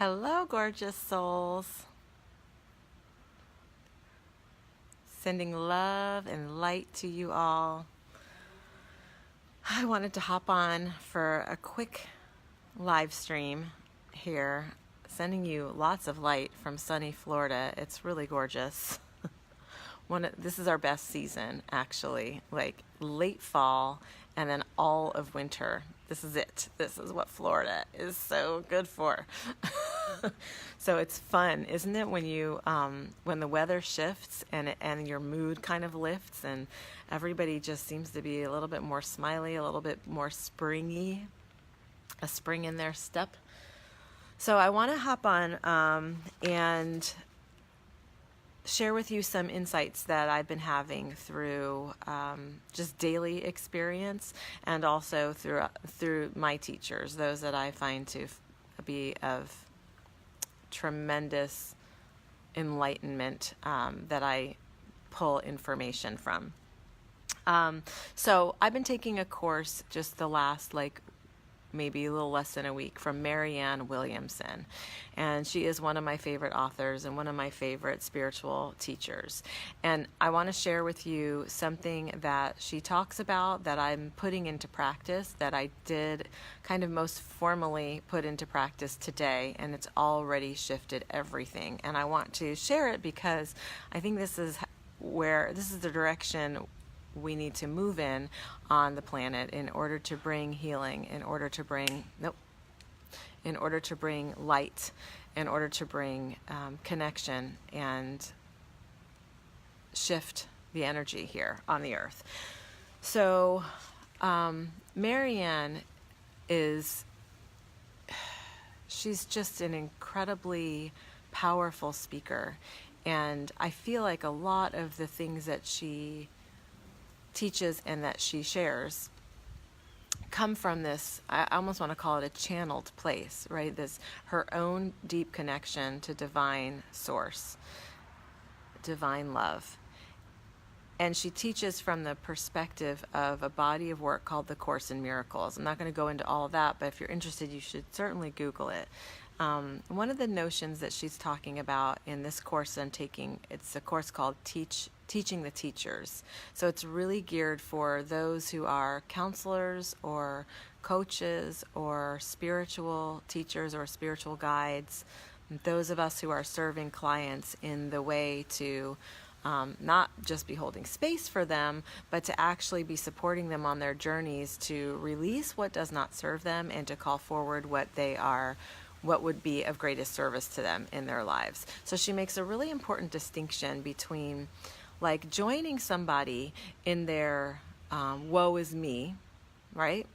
Hello, gorgeous souls. Sending love and light to you all. I wanted to hop on for a quick live stream here, sending you lots of light from sunny Florida. It's really gorgeous. This is our best season, actually, like late fall and then all of winter. This is it. This is what Florida is so good for. So it's fun, isn't it, when the weather shifts and your mood kind of lifts and everybody just seems to be a little bit more smiley, a little bit more springy, a spring in their step. So I want to hop on and share with you some insights that I've been having through just daily experience and also through my teachers, those that I find to be of tremendous enlightenment that I pull information from. So I've been taking a course just the last maybe a little less than a week from Marianne Williamson. And she is one of my favorite authors and one of my favorite spiritual teachers. And I want to share with you something that she talks about that I'm putting into practice, that I did kind of most formally put into practice today, and it's already shifted everything. And I want to share it because I think this is the direction we need to move in on the planet in order to bring healing, in order to bring light, in order to bring connection and shift the energy here on the earth. So Marianne she's just an incredibly powerful speaker, and I feel like a lot of the things that she teaches and that she shares come from this, I almost want to call it a channeled place, right? Her own deep connection to divine source, divine love. And she teaches from the perspective of a body of work called The Course in Miracles. I'm not going to go into all of that, but if you're interested, you should certainly Google it. One of the notions that she's talking about in this course I'm taking, it's a course called Teaching the Teachers. So it's really geared for those who are counselors or coaches or spiritual teachers or spiritual guides, those of us who are serving clients in the way to not just be holding space for them, but to actually be supporting them on their journeys to release what does not serve them and to call forward what would be of greatest service to them in their lives. So she makes a really important distinction between joining somebody in their woe is me, right?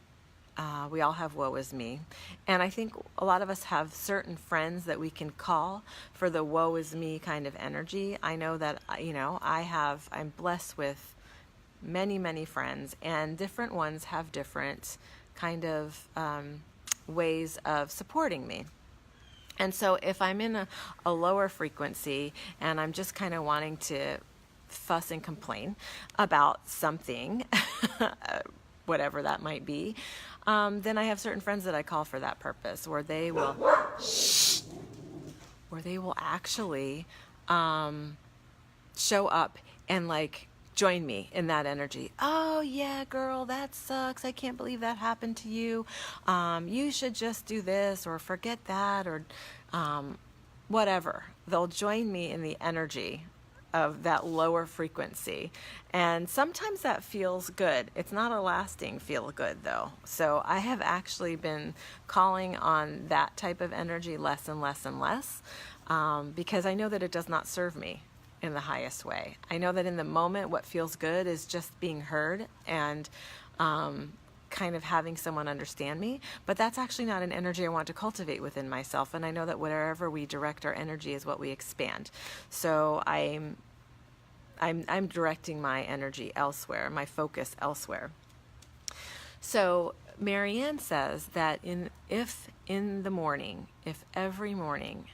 We all have woe is me. And I think a lot of us have certain friends that we can call for the woe is me kind of energy. I know that, I'm blessed with many, many friends, and different ones have different kind of ways of supporting me. And so if I'm in a lower frequency and I'm just kind of wanting to fuss and complain about something, whatever that might be, then I have certain friends that I call for that purpose, where they will actually show up and join me in that energy. Oh yeah, girl, that sucks. I can't believe that happened to you. You should just do this or forget that or whatever. They'll join me in the energy of that lower frequency. And sometimes that feels good. It's not a lasting feel good though. So I have actually been calling on that type of energy less and less and less because I know that it does not serve me in the highest way. I know that in the moment what feels good is just being heard and kind of having someone understand me, but that's actually not an energy I want to cultivate within myself. And I know that wherever we direct our energy is what we expand. So I'm directing my energy elsewhere, my focus elsewhere. So Marianne says that if every morning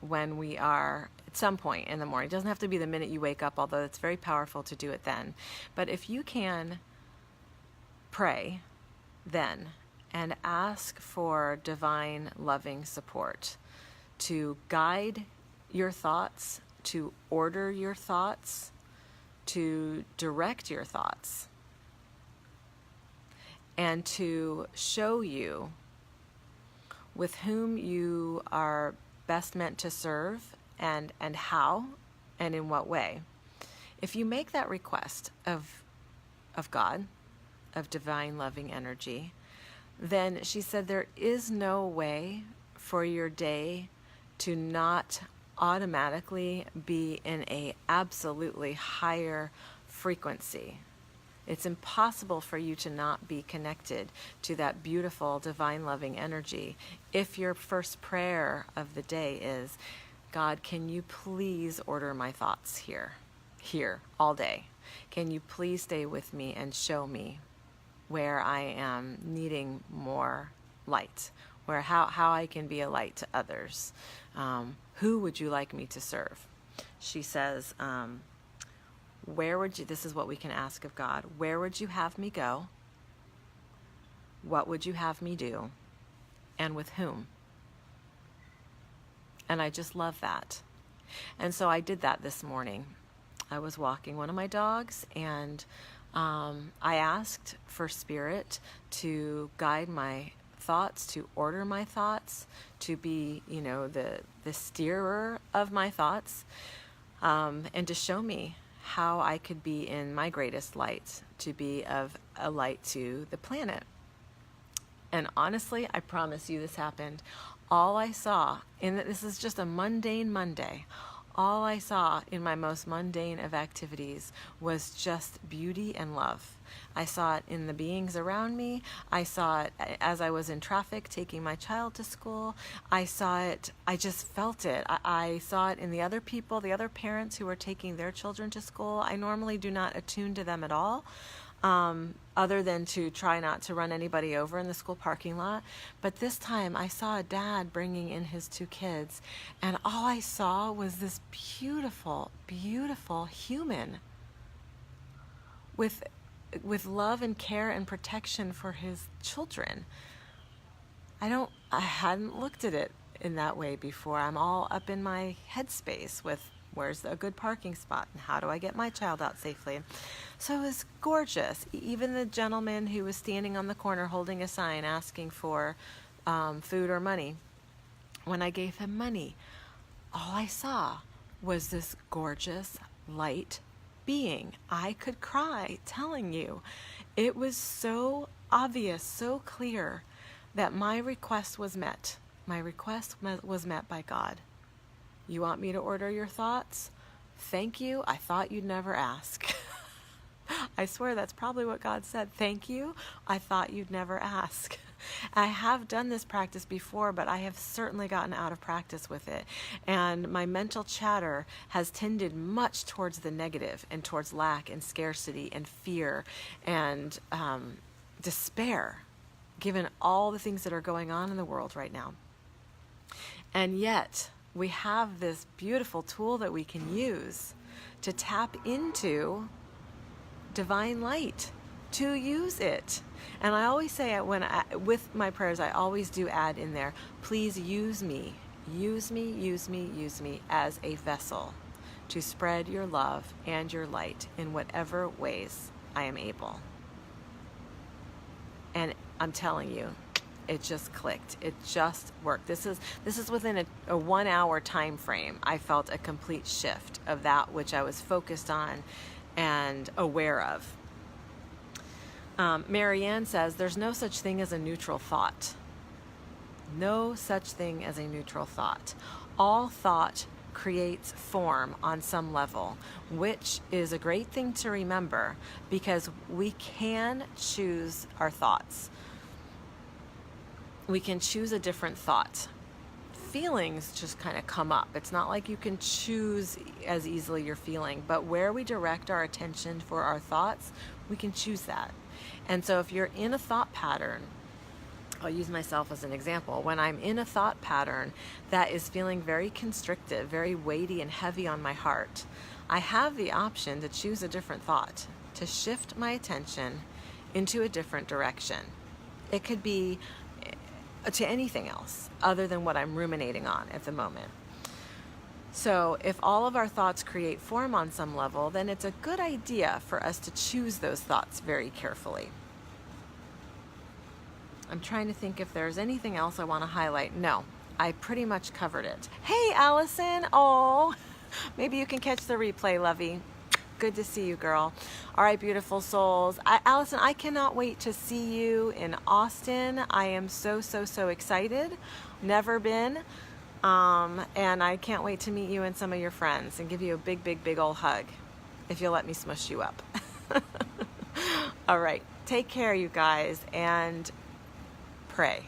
when we are at some point in the morning, it doesn't have to be the minute you wake up, although it's very powerful to do it then, but if you can pray then and ask for divine loving support to guide your thoughts, to order your thoughts, to direct your thoughts, and to show you with whom you are best meant to serve, and how and in what way. If you make that request of God, of divine loving energy, then she said there is no way for your day to not automatically be in a absolutely higher frequency. It's impossible for you to not be connected to that beautiful divine loving energy if your first prayer of the day is, God, can you please order my thoughts here all day? Can you please stay with me and show me where I am needing more light, where how I can be a light to others? Who would you like me to serve? She says, where would you, this is what we can ask of God, where would you have me go? What would you have me do? And with whom? And I just love that. And so I did that this morning. I was walking one of my dogs, and I asked for Spirit to guide my thoughts, to order my thoughts, to be, the steerer of my thoughts, and to show me how I could be in my greatest light, to be of a light to the planet. And honestly, I promise you this happened. All I saw, and this is just a mundane Monday, all I saw in my most mundane of activities was just beauty and love. I saw it in the beings around me. I saw it as I was in traffic taking my child to school. I saw it, I just felt it. I saw it in the other people, the other parents who were taking their children to school. I normally do not attune to them at all, other than to try not to run anybody over in the school parking lot. But this time I saw a dad bringing in his two kids, and all I saw was this beautiful, beautiful human with love and care and protection for his children. I hadn't looked at it in that way before. I'm all up in my headspace with where's a good parking spot and how do I get my child out safely. So it was gorgeous. Even the gentleman who was standing on the corner holding a sign asking for food or money, when I gave him money, all I saw was this gorgeous light being. I could cry telling you. It was so obvious, so clear that my request was met. My request was met by God. You want me to order your thoughts? Thank you. I thought you'd never ask. I swear that's probably what God said. Thank you. I thought you'd never ask. I have done this practice before, but I have certainly gotten out of practice with it. And my mental chatter has tended much towards the negative and towards lack and scarcity and fear and despair, given all the things that are going on in the world right now. And yet, we have this beautiful tool that we can use to tap into divine light, to use it. And I always say with my prayers, I always do add in there, please use me as a vessel to spread your love and your light in whatever ways I am able. And I'm telling you, it just clicked. It just worked. This is within a 1 hour time frame. I felt a complete shift of that which I was focused on and aware of. Marianne says, there's no such thing as a neutral thought. No such thing as a neutral thought. All thought creates form on some level, which is a great thing to remember because we can choose our thoughts. We can choose a different thought. Feelings just kind of come up. It's not like you can choose as easily your feeling, but where we direct our attention for our thoughts, we can choose that. And so if you're in a thought pattern, I'll use myself as an example. When I'm in a thought pattern that is feeling very constrictive, very weighty and heavy on my heart, I have the option to choose a different thought, to shift my attention into a different direction. It could be to anything else other than what I'm ruminating on at the moment. So if all of our thoughts create form on some level, then it's a good idea for us to choose those thoughts very carefully. I'm trying to think if there's anything else I want to highlight. No, I pretty much covered it. Hey, Allison. Oh, maybe you can catch the replay, lovey. Good to see you, girl. All right, beautiful souls. Allison, I cannot wait to see you in Austin. I am so excited. Never been. And I can't wait to meet you and some of your friends and give you a big old hug, if you'll let me smush you up. All right. Take care, you guys, and pray.